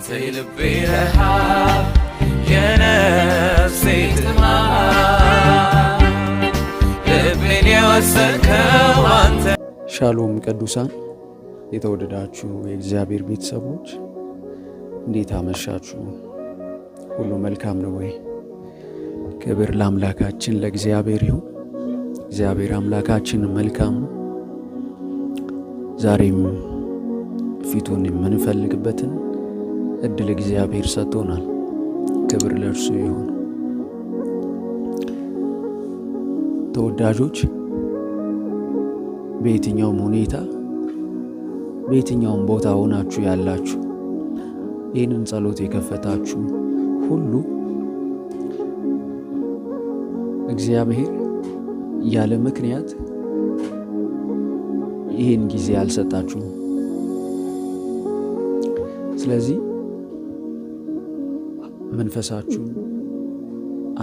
አንተ የልቤ ረሃብ የነፍሴ ጥማት ልቤን የወሰድከው አንተ። ሻሎም ቅዱሳን፣ የተወደዳችሁ የእግዚአብሔር ቤተሰቦች እንዴት አመሻችሁ? ሁሉ መልካም ነው ወይ? ክብር ለአምላካችን ለእግዚአብሔር ይሁን። እግዚአብሔር አምላካችን መልካም ነው። ዛሬም ፊቱን የምንፈልግበትን እድል እግዚአብሔር ሰጥቶናል። ክብር ለእርሱ ይሁን። ተወዳጆች፣ በየትኛውም ሁኔታ በየትኛውም ቦታ ሆናችሁ ያላችሁ ይህንን ጸሎት የከፈታችሁ ሁሉ እግዚአብሔር ያለ ምክንያት ይህን ጊዜ አልሰጣችሁም። ስለዚህ መንፈሳችሁን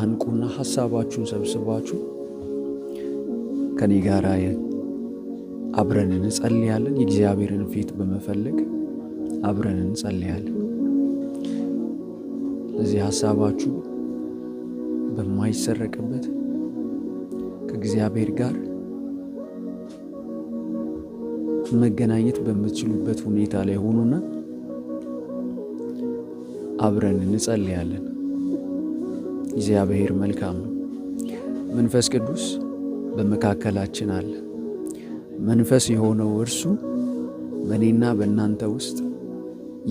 አንቁና ሐሳባችሁን ሰብስባችሁ ከኔ ጋር አብረን እንጸልያለን። የእግዚአብሔርን ፊት በመፈለግ አብረን እንጸልያለን። ስለዚህ ሐሳባችሁ በማይሰረቅበት ከእግዚአብሔር ጋር መገናኘት በምትችሉበት ሁኔታ ላይ ሆኑና አብረን እንጸልያለን። እግዚአብሔር መልካም ነው። መንፈስ ቅዱስ በመካከላችን አለ። መንፈስ የሆነው እርሱ በእኔና በእናንተ ውስጥ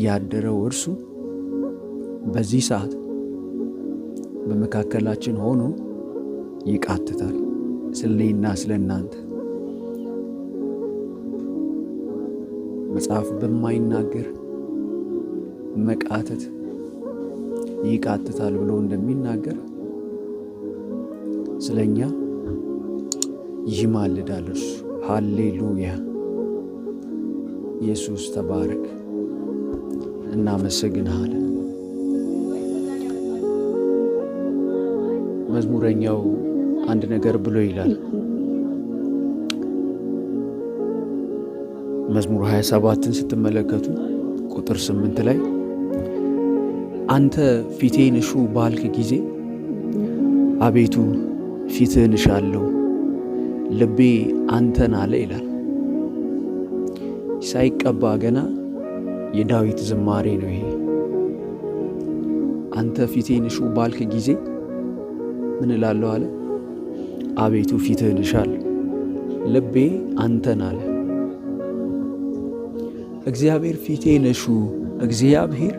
ያደረው እርሱ በዚህ ሰዓት በመካከላችን ሆኖ ይቃትታል ስለኔና ስለናንተ። መጽሐፍ በማይናገር መቃተት ይቃትታል ብሎ እንደሚናገር ስለኛ ይማልዳል እርሱ። ሃሌሉያ! ኢየሱስ ተባረክ። እናመሰግንሃለን። መዝሙረኛው አንድ ነገር ብሎ ይላል። መዝሙር 27ን ስትመለከቱ ቁጥር 8 ላይ አንተ ፊቴን እሹ ባልክ ጊዜ አቤቱ ፊትህን እሻለሁ፣ ልቤ አንተን አለ ይላል። ሳይቀባ ገና የዳዊት ዝማሬ ነው ይሄ። አንተ ፊቴን እሹ ባልክ ጊዜ ምን እላለሁ አለ? አቤቱ ፊትህን እሻለሁ፣ ልቤ አንተን አለ። እግዚአብሔር ፊቴን እሹ፣ እግዚአብሔር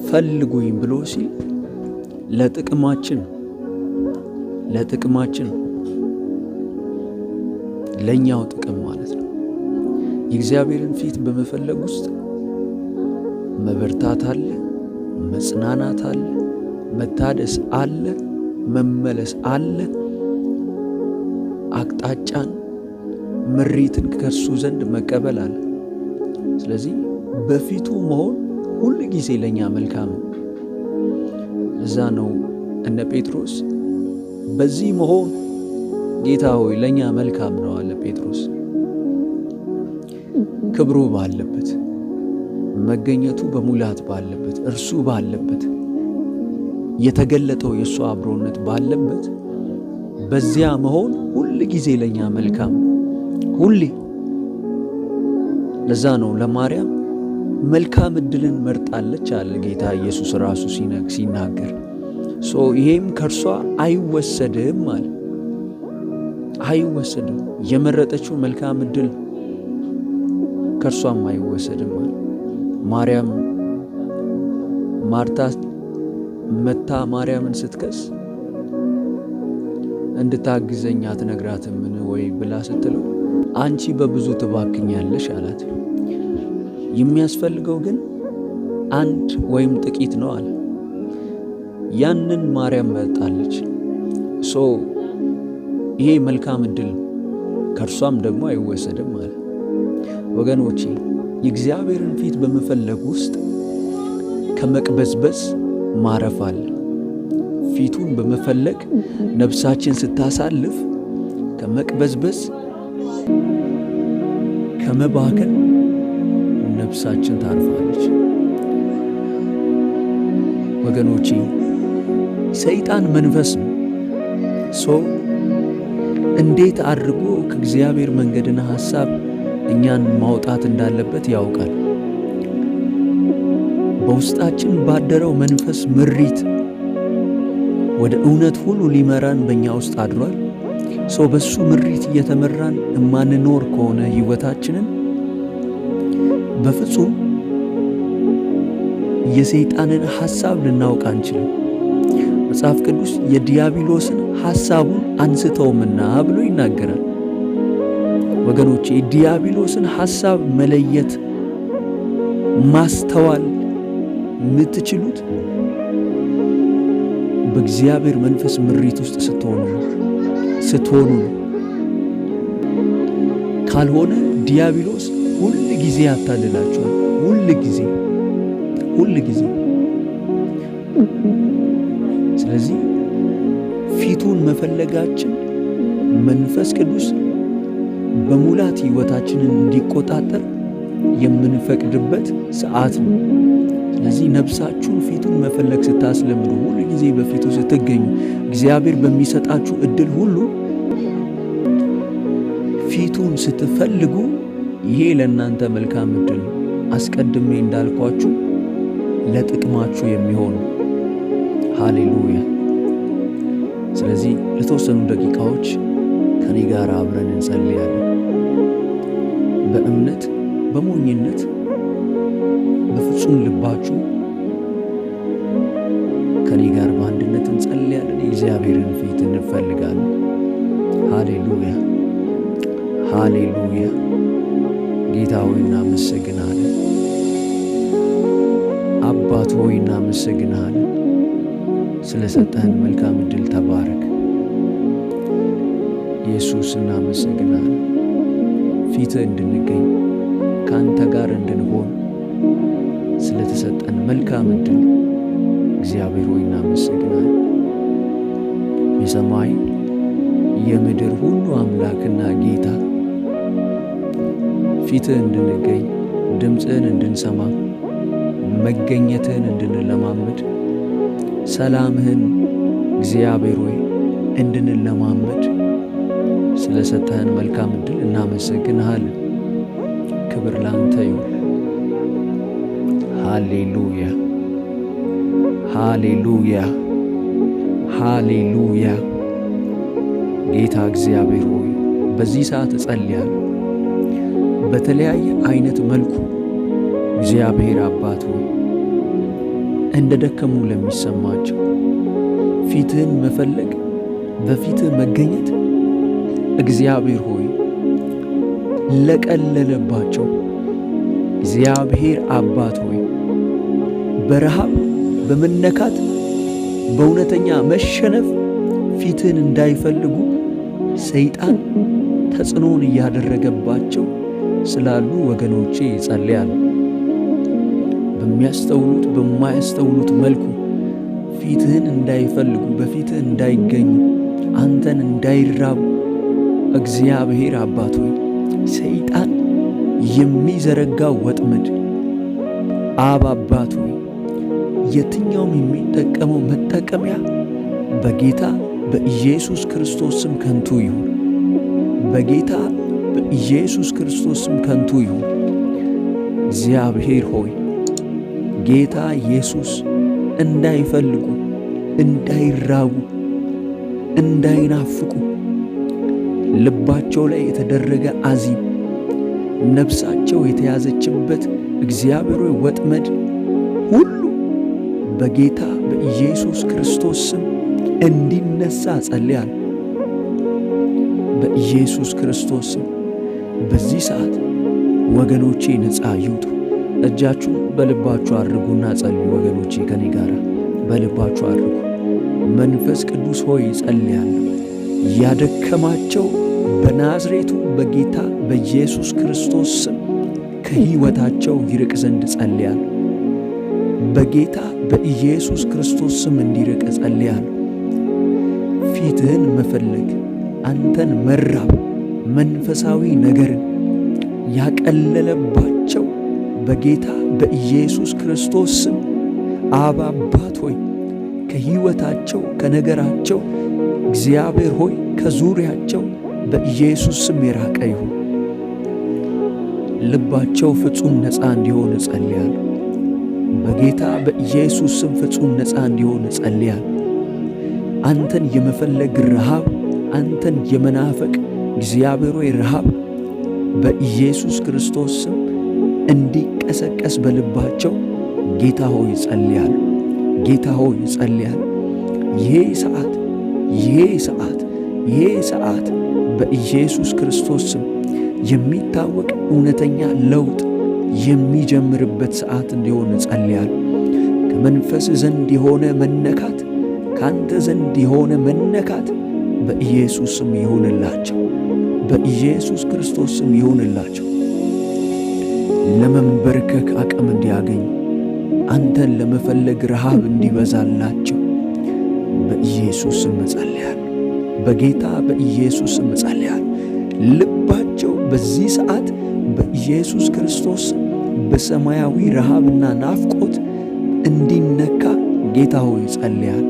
ፈልጉኝ ብሎ ሲል ለጥቅማችን ለኛው ጥቅም ማለት ነው። የእግዚአብሔርን ፊት በመፈለግ ውስጥ መበርታት አለ፣ መጽናናት አለ፣ መታደስ አለ፣ መመለስ አለ፣ አቅጣጫን ምሪትን ከእርሱ ዘንድ መቀበል አለ። ስለዚህ በፊቱ መሆን ሁል ጊዜ ለኛ መልካም ነው። እዛ ነው እነ ጴጥሮስ በዚህ መሆን ጌታ ሆይ ለኛ መልካም ነው አለ ጴጥሮስ። ክብሩ ባለበት፣ መገኘቱ በሙላት ባለበት፣ እርሱ ባለበት፣ የተገለጠው የእሱ አብሮነት ባለበት በዚያ መሆን ሁል ጊዜ ለኛ መልካም ሁሌ። ለዛ ነው ለማርያም መልካም እድልን መርጣለች አለ ጌታ ኢየሱስ ራሱ ሲናገር። ይሄም ከእርሷ አይወሰድም አለ። አይወሰድም። የመረጠችው መልካም እድል ከእርሷም አይወሰድም አለ። ማርያም ማርታ መታ ማርያምን ስትከስ እንድታግዘኝ አትነግራትምን ወይ ብላ ስትለው አንቺ በብዙ ትባክኛለሽ አላት። የሚያስፈልገው ግን አንድ ወይም ጥቂት ነው አለ። ያንን ማርያም መጣለች። ይሄ መልካም እድል ከእርሷም ደግሞ አይወሰድም አለ። ወገኖቼ፣ የእግዚአብሔርን ፊት በመፈለግ ውስጥ ከመቅበዝበዝ ማረፍ አለ። ፊቱን በመፈለግ ነፍሳችን ስታሳልፍ ከመቅበዝበዝ ከመባከን ነፍሳችን ታርፋለች። ወገኖቼ ሰይጣን መንፈስ ነው። እንዴት አድርጎ ከእግዚአብሔር መንገድና ሐሳብ እኛን ማውጣት እንዳለበት ያውቃል። በውስጣችን ባደረው መንፈስ ምሪት ወደ እውነት ሁሉ ሊመራን በእኛ ውስጥ አድሯል። በሱ ምሪት እየተመራን እማንኖር ከሆነ ሕይወታችንን በፍጹም የሰይጣንን ሐሳብ ልናውቅ አንችልም። መጽሐፍ ቅዱስ የዲያብሎስን ሐሳቡን አንስተውምና ብሎ ይናገራል። ወገኖቼ የዲያብሎስን ሐሳብ መለየት ማስተዋል የምትችሉት በእግዚአብሔር መንፈስ ምሪት ውስጥ ስትሆኑ ካልሆነ ዲያብሎስ ሁል ጊዜ ያታልላችኋል። ሁል ጊዜ። ስለዚህ ፊቱን መፈለጋችን መንፈስ ቅዱስ በሙላት ሕይወታችንን እንዲቆጣጠር የምንፈቅድበት ሰዓት ነው። ስለዚህ ነፍሳችሁን ፊቱን መፈለግ ስታስለምዱ፣ ሁል ጊዜ በፊቱ ስትገኙ፣ እግዚአብሔር በሚሰጣችሁ ዕድል ሁሉ ፊቱን ስትፈልጉ፣ ይሄ ለእናንተ መልካም ዕድል ነው። አስቀድሜ እንዳልኳችሁ ለጥቅማችሁ የሚሆኑ ሃሌሉያ። ስለዚህ ለተወሰኑ ደቂቃዎች ከኔ ጋር አብረን እንጸልያለን። በእምነት በሞኝነት በፍጹም ልባችሁ ከኔ ጋር በአንድነት እንጸልያለን። የእግዚአብሔርን ፊት እንፈልጋለን። ሃሌሉያ ሃሌሉያ። ጌታ ሆይ እናመሰግናለን። አባት ሆይ እናመሰግናለን። ስለሰጠህን መልካም ዕድል ተባረክ። ኢየሱስ እናመሰግናለን። ፊትህ እንድንገኝ ከአንተ ጋር እንድንሆን ስለተሰጠን መልካም ዕድል እግዚአብሔር ሆይ እናመሰግናለን። የሰማይ የምድር ሁሉ አምላክና ጌታ ፊትህ እንድንገኝ፣ ድምፅህን እንድንሰማ፣ መገኘትህን እንድንለማመድ፣ ሰላምህን እግዚአብሔር ሆይ እንድንለማመድ ስለሰጠህን መልካም ዕድል እናመሰግንሃለን። ክብር ላንተ ይሁን። ሃሌሉያ ሃሌሉያ ሃሌሉያ። ጌታ እግዚአብሔር ሆይ በዚህ ሰዓት እጸልያለሁ። በተለያየ አይነት መልኩ እግዚአብሔር አባት ሆይ እንደ ደከሙ ለሚሰማቸው ፊትህን መፈለግ፣ በፊትህ መገኘት እግዚአብሔር ሆይ ለቀለለባቸው እግዚአብሔር አባት ሆይ በረሃብ በመነካት በእውነተኛ መሸነፍ ፊትህን እንዳይፈልጉ ሰይጣን ተጽዕኖን እያደረገባቸው ስላሉ ወገኖቼ ይጸልያሉ። በሚያስተውሉት በማያስተውሉት መልኩ ፊትህን እንዳይፈልጉ፣ በፊትህ እንዳይገኙ፣ አንተን እንዳይራቡ እግዚአብሔር አባት ሆይ ሰይጣን የሚዘረጋው ወጥመድ አብ አባት ሆይ የትኛውም የሚጠቀመው መጠቀሚያ በጌታ በኢየሱስ ክርስቶስ ስም ከንቱ ይሁን። በጌታ በኢየሱስ ክርስቶስ ስም ከንቱ ይሁን። እግዚአብሔር ሆይ ጌታ ኢየሱስ እንዳይፈልጉ፣ እንዳይራቡ፣ እንዳይናፍቁ ልባቸው ላይ የተደረገ አዚም ነፍሳቸው የተያዘችበት እግዚአብሔር ሆይ ወጥመድ ሁሉ በጌታ በኢየሱስ ክርስቶስ ስም እንዲነሳ ጸልያለሁ። በኢየሱስ ክርስቶስ ስም በዚህ ሰዓት ወገኖቼ ነፃ ይውጡ። እጃችሁን በልባችሁ አድርጉና ጸልዩ። ወገኖቼ ከኔ ጋር በልባችሁ አድርጉ። መንፈስ ቅዱስ ሆይ ጸልያለሁ። ያደከማቸው በናዝሬቱ በጌታ በኢየሱስ ክርስቶስ ስም ከሕይወታቸው ይርቅ ዘንድ ጸልያለሁ። በጌታ በኢየሱስ ክርስቶስ ስም እንዲርቅ ጸልያለሁ። ፊትህን መፈለግ፣ አንተን መራብ፣ መንፈሳዊ ነገርን ያቀለለባቸው በጌታ በኢየሱስ ክርስቶስ ስም አባት ሆይ ከሕይወታቸው ከነገራቸው እግዚአብሔር ሆይ ከዙሪያቸው በኢየሱስ ስም የራቀ ይሁን። ልባቸው ፍጹም ነፃ እንዲሆን እጸልያለሁ። በጌታ በኢየሱስ ስም ፍጹም ነፃ እንዲሆን እጸልያለሁ። አንተን የመፈለግ ረሃብ፣ አንተን የመናፈቅ እግዚአብሔር ሆይ ረሃብ በኢየሱስ ክርስቶስ ስም እንዲቀሰቀስ በልባቸው ጌታ ሆይ እጸልያለሁ። ጌታ ሆይ እጸልያለሁ። ይሄ ሰዓት በኢየሱስ ክርስቶስ ስም የሚታወቅ እውነተኛ ለውጥ የሚጀምርበት ሰዓት እንዲሆን እጸልያለሁ። ከመንፈስ ዘንድ የሆነ መነካት፣ ካንተ ዘንድ የሆነ መነካት በኢየሱስ ስም ይሁንላቸው። በኢየሱስ ክርስቶስ ስም ይሁንላቸው። ለመንበርከክ አቅም እንዲያገኙ፣ አንተን ለመፈለግ ረሃብ እንዲበዛላቸው በኢየሱስ ስም እጸልያለሁ። በጌታ በኢየሱስ ስም እጸልያለሁ። ልባቸው በዚህ ሰዓት በኢየሱስ ክርስቶስ በሰማያዊ ረሃብና ናፍቆት እንዲነካ ጌታ ሆይ እጸልያለሁ።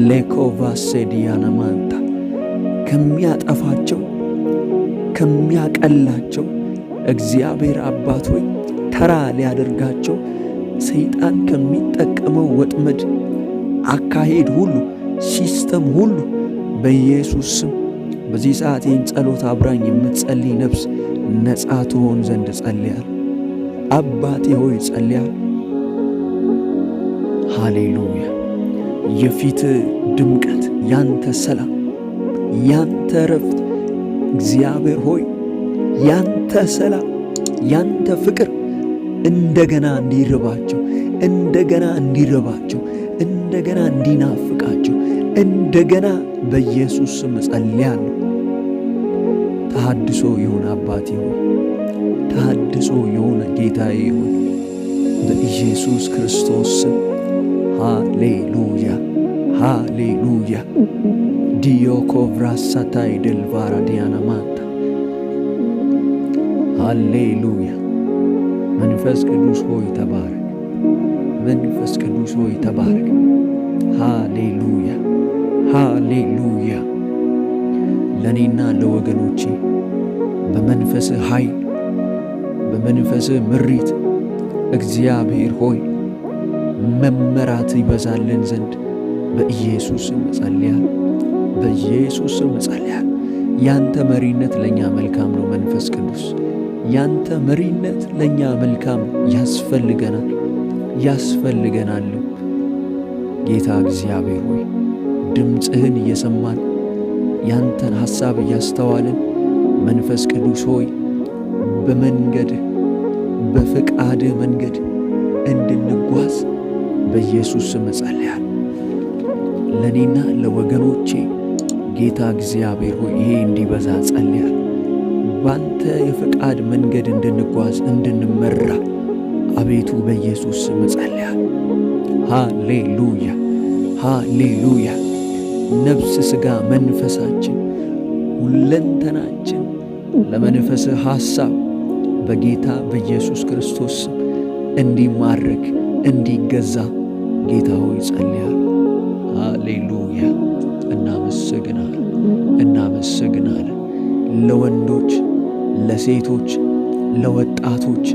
ሌኮቫሴዲያና ማንታ ከሚያጠፋቸው ከሚያቀላቸው እግዚአብሔር አባት ሆይ ተራ ሊያደርጋቸው ሰይጣን ከሚጠቀመው ወጥመድ አካሄድ ሁሉ ሲስተም ሁሉ በኢየሱስ ስም በዚህ ሰዓት ይህን ጸሎት አብራኝ የምትጸልይ ነፍስ ነጻ ትሆን ዘንድ ጸልያል። አባቴ ሆይ ጸልያል። ሃሌሉያ። የፊት ድምቀት፣ ያንተ ሰላም፣ ያንተ ረፍት እግዚአብሔር ሆይ ያንተ ሰላም፣ ያንተ ፍቅር እንደገና እንዲርባቸው፣ እንደገና እንዲርባቸው፣ እንደገና እንዲናፍቃቸው እንደገና በኢየሱስ ስም ጸልያለሁ። ተሐድሶ ይሁን አባቴ ሆይ፣ ተሐድሶ ይሁን ጌታዬ ሆይ በኢየሱስ ክርስቶስ ስም። ሃሌሉያ ሃሌሉያ። ዲዮኮቭራሳታይ ደልቫራ ዲያና ማንታ ሃሌሉያ። መንፈስ ቅዱስ ሆይ ተባረክ። መንፈስ ቅዱስ ሆይ ተባረክ። ሃሌሉያ ሃሌሉያ። ለእኔና ለወገኖቼ በመንፈስህ ኃይል በመንፈስህ ምሪት እግዚአብሔር ሆይ መመራት ይበዛልን ዘንድ በኢየሱስ ስም እጸልያለሁ። በኢየሱስ ስም እጸልያለሁ። ያንተ መሪነት ለእኛ መልካም ነው። መንፈስ ቅዱስ ያንተ መሪነት ለእኛ መልካም ያስፈልገናል፣ ያስፈልገናል። ጌታ እግዚአብሔር ሆይ ድምፅህን እየሰማን ያንተን ሐሳብ እያስተዋልን መንፈስ ቅዱስ ሆይ በመንገድህ በፈቃድህ መንገድ እንድንጓዝ በኢየሱስ ስም እጸልያለሁ። ለእኔና ለወገኖቼ ጌታ እግዚአብሔር ሆይ ይሄ እንዲበዛ ጸልያለሁ። ባንተ የፈቃድ መንገድ እንድንጓዝ እንድንመራ አቤቱ በኢየሱስ ስም እጸልያለሁ። ሃሌሉያ ሃሌሉያ። ነፍስ፣ ሥጋ፣ መንፈሳችን ሁለንተናችን ለመንፈስህ ሐሳብ በጌታ በኢየሱስ ክርስቶስ ስም እንዲማረክ እንዲገዛ ጌታ ሆይ ጸልያለሁ። ሃሌሉያ። እናመሰግናለን፣ እናመሰግናለን። ለወንዶች፣ ለሴቶች፣ ለወጣቶች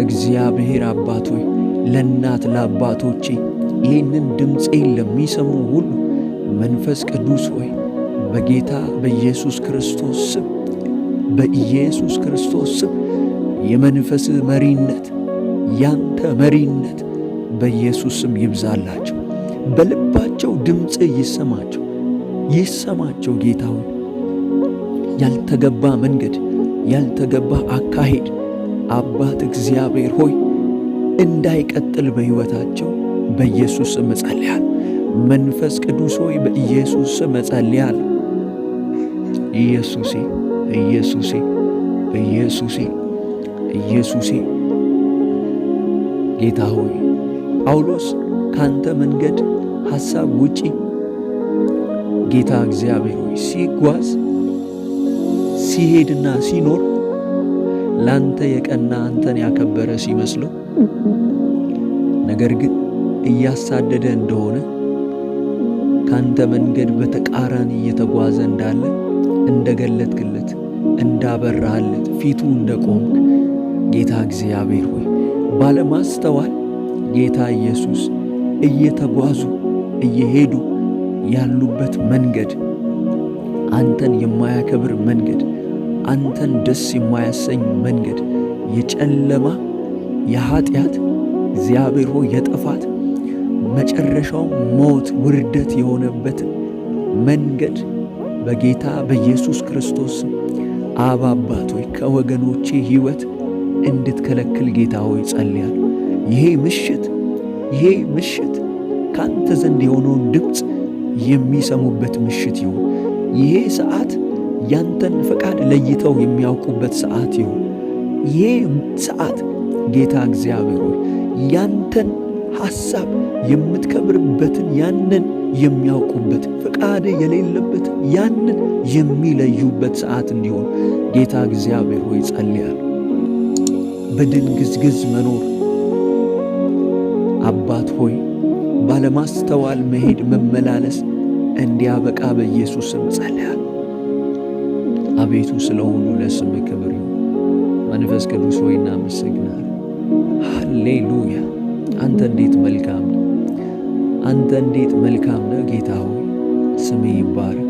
እግዚአብሔር አባት ሆይ ለእናት ለአባቶቼ ይህንን ድምፄን ለሚሰሙ ሁሉ መንፈስ ቅዱስ ሆይ በጌታ በኢየሱስ ክርስቶስ ስም በኢየሱስ ክርስቶስ ስም የመንፈስ መሪነት ያንተ መሪነት በኢየሱስ ስም ይብዛላቸው። በልባቸው ድምፅ ይሰማቸው ይሰማቸው። ጌታ ሆይ ያልተገባ መንገድ ያልተገባ አካሄድ አባት እግዚአብሔር ሆይ እንዳይቀጥል በሕይወታቸው በኢየሱስ ስም እጸልያለሁ። መንፈስ ቅዱስ ሆይ በኢየሱስ ስም እጸልያለሁ። ኢየሱሴ ኢየሱሴ ኢየሱሴ ኢየሱሴ ጌታ ሆይ ጳውሎስ ካንተ መንገድ ሐሳብ ውጪ ጌታ እግዚአብሔር ሆይ ሲጓዝ ሲሄድና ሲኖር ላንተ የቀና አንተን ያከበረ ሲመስለው፣ ነገር ግን እያሳደደ እንደሆነ ካንተ መንገድ በተቃራኒ እየተጓዘ እንዳለ እንደገለጥክለት እንዳበራህለት ፊቱ እንደቆምክ ጌታ እግዚአብሔር ሆይ ባለማስተዋል ጌታ ኢየሱስ እየተጓዙ እየሄዱ ያሉበት መንገድ አንተን የማያከብር መንገድ፣ አንተን ደስ የማያሰኝ መንገድ፣ የጨለማ የኃጢአት እግዚአብሔር ሆይ የጥፋት መጨረሻው ሞት ውርደት የሆነበትን መንገድ በጌታ በኢየሱስ ክርስቶስ አብ አባት ሆይ ከወገኖቼ ሕይወት እንድትከለክል ጌታ ሆይ ጸልያለሁ። ይሄ ምሽት ካንተ ዘንድ የሆነውን ድምፅ የሚሰሙበት ምሽት ይሁን። ይሄ ሰዓት ያንተን ፈቃድ ለይተው የሚያውቁበት ሰዓት ይሁን። ይሄ ሰዓት ጌታ እግዚአብሔር ሆይ ያንተን ሐሳብ የምትከብርበትን ያንን የሚያውቁበት ፈቃድ የሌለበት ያንን የሚለዩበት ሰዓት እንዲሆን ጌታ እግዚአብሔር ሆይ ጸልያለሁ። በድንግዝግዝ መኖር አባት ሆይ ባለማስተዋል መሄድ መመላለስ እንዲያበቃ በኢየሱስ ስም ጸልያለሁ። አቤቱ ስለሆኑ ለስም ክብር ይሁን። መንፈስ ቅዱስ ሆይ እናመሰግናለን። ሃሌሉያ! አንተ እንዴት መልካም ነህ! አንተ እንዴት መልካም ነህ ጌታ ሆይ ስሜ ይባረክ።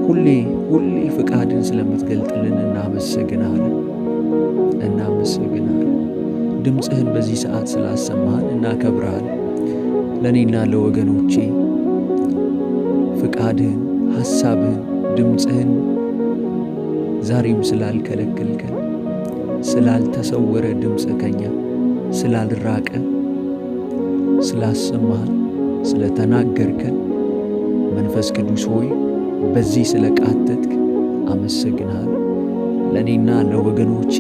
ሁሌ ፍቃድን ስለምትገልጥልን እናመሰግናለን። ድምፅህን በዚህ ሰዓት ስላሰማህን እናከብረሃለን። ለእኔና ለወገኖቼ ፍቃድህን፣ ሐሳብህን፣ ድምፅህን ዛሬም ስላልከለከልከን፣ ስላልተሰወረ ድምፅ ከኛ ስላልራቀ፣ ስላሰማህን፣ ስለተናገርከን መንፈስ ቅዱስ ሆይ በዚህ ስለቃተትክ አመሰግናለሁ። ለእኔና ለወገኖቼ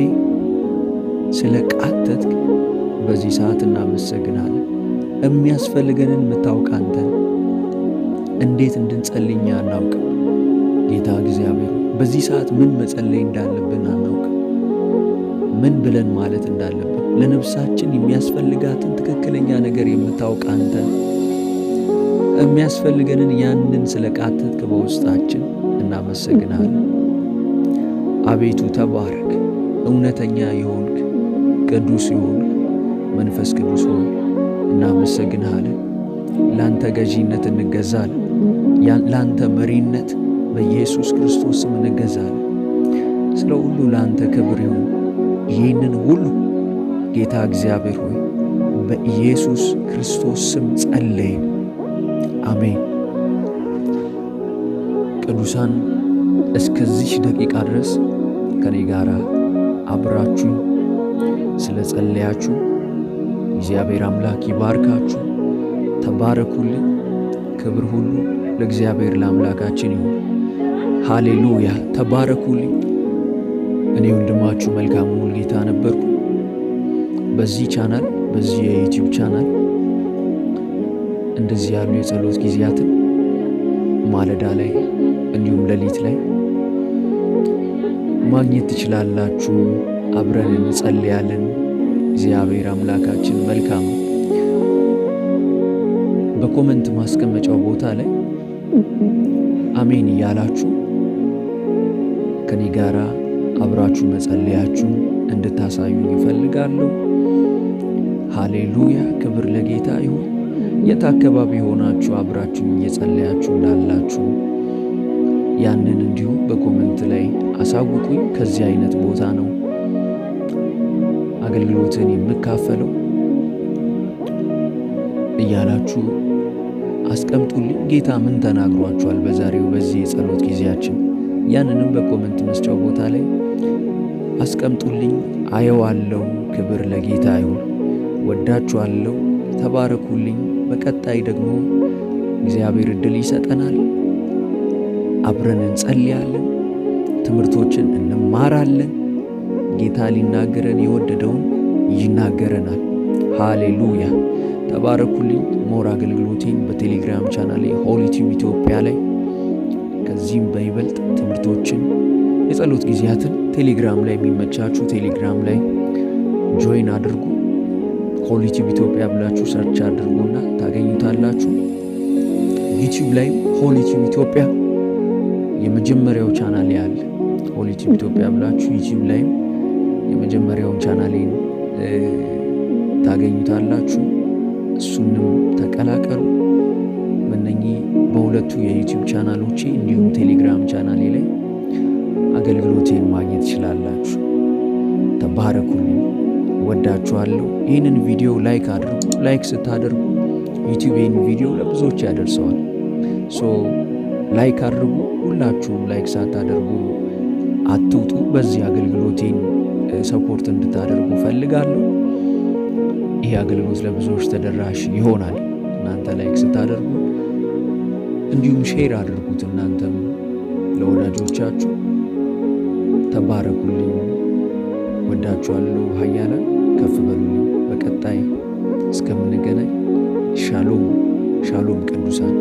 ስለቃተትክ በዚህ ሰዓት እናመሰግናለን። የሚያስፈልገንን የምታውቅ አንተን እንዴት እንድንጸልይ አናውቅም። ጌታ እግዚአብሔር በዚህ ሰዓት ምን መጸለይ እንዳለብን አናውቅም። ምን ብለን ማለት እንዳለብን ለነፍሳችን የሚያስፈልጋትን ትክክለኛ ነገር የምታውቅ አንተ የሚያስፈልገንን ያንን ስለቃተትክ በውስጣችን እናመሰግናለን። አቤቱ ተባረክ። እውነተኛ የሆንክ ቅዱስ የሆንክ መንፈስ ቅዱስ ሆይ እናመሰግንሃለን። ላንተ ገዢነት እንገዛለን። ላንተ መሪነት በኢየሱስ ክርስቶስ ስም እንገዛለን። ስለ ሁሉ ላንተ ክብር ይሁን። ይህንን ሁሉ ጌታ እግዚአብሔር ሆይ በኢየሱስ ክርስቶስ ስም ጸለይን። አሜን። ቅዱሳን እስከዚህ ደቂቃ ድረስ ከኔ ጋር አብራችሁ ስለ ጸለያችሁ እግዚአብሔር አምላክ ይባርካችሁ። ተባረኩልኝ። ክብር ሁሉ ለእግዚአብሔር ለአምላካችን ይሁን። ሃሌሉያ። ተባረኩልኝ። እኔ ወንድማችሁ መልካሙ ሙሉጌታ ነበርኩ። በዚህ ቻናል በዚህ የዩቲዩብ ቻናል እንደዚህ ያሉ የጸሎት ጊዜያትን ማለዳ ላይ እንዲሁም ሌሊት ላይ ማግኘት ትችላላችሁ። አብረን እንጸልያለን። እግዚአብሔር አምላካችን መልካም ነው። በኮመንት ማስቀመጫው ቦታ ላይ አሜን እያላችሁ ከኔ ጋራ አብራችሁ መጸለያችሁ እንድታሳዩኝ ይፈልጋለሁ። ሃሌሉያ። ክብር ለጌታ ይሁን። የት አካባቢ ሆናችሁ አብራችሁ እየጸለያችሁ እንዳላችሁ ያንን እንዲሁ በኮመንት ላይ አሳውቁኝ። ከዚህ አይነት ቦታ ነው አገልግሎትን የምካፈለው እያላችሁ አስቀምጡልኝ። ጌታ ምን ተናግሯችኋል በዛሬው በዚህ የጸሎት ጊዜያችን? ያንንም በኮመንት መስጫው ቦታ ላይ አስቀምጡልኝ። አየዋለሁ። ክብር ለጌታ ይሁን። ወዳችኋለሁ። ተባረኩልኝ። በቀጣይ ደግሞ እግዚአብሔር ዕድል ይሰጠናል። አብረን እንጸልያለን። ትምህርቶችን እንማራለን። ጌታ ሊናገረን የወደደውን ይናገረናል። ሃሌሉያ። ተባረኩልኝ። ሞር አገልግሎቴን በቴሌግራም ቻናሌ ሆሊ ቲዩብ ኢትዮጵያ ላይ ከዚህም በይበልጥ ትምህርቶችን የጸሎት ጊዜያትን ቴሌግራም ላይ የሚመቻችሁ ቴሌግራም ላይ ጆይን አድርጉ። ሆሊቲዩብ ኢትዮጵያ ብላችሁ ሰርች አድርጉና ታገኙታላችሁ። ዩቲዩብ ላይ ሆሊቲዩብ ኢትዮጵያ የመጀመሪያው ቻናሌ አለ። ሆሊቲዩብ ኢትዮጵያ ብላችሁ ዩቲዩብ ላይ የመጀመሪያውን ቻናሌን ታገኙታላችሁ። እሱንም ተቀላቀሉ። በእነኚህ በሁለቱ የዩቲዩብ ቻናሎቼ እንዲሁም ቴሌግራም ቻናሌ ላይ አገልግሎቴን ማግኘት ትችላላችሁ። ተባረኩልኝ። ወዳችኋለሁ። ይህንን ቪዲዮ ላይክ አድርጉ። ላይክ ስታደርጉ ዩቲዩብ ይህን ቪዲዮ ለብዙዎች ያደርሰዋል። ላይክ አድርጉ። ሁላችሁም ላይክ ሳታደርጉ አትውጡ። በዚህ አገልግሎቴን ሰፖርት እንድታደርጉ ፈልጋለሁ። ይህ አገልግሎት ለብዙዎች ተደራሽ ይሆናል እናንተ ላይክ ስታደርጉ። እንዲሁም ሼር አድርጉት እናንተም ለወዳጆቻችሁ። ተባረኩልኝ። ወዳችኋለሁ። ኃያላን ከፍ በሉልኝ። በቀጣይ እስከምንገናኝ ሻሎም ሻሎም ቅዱሳን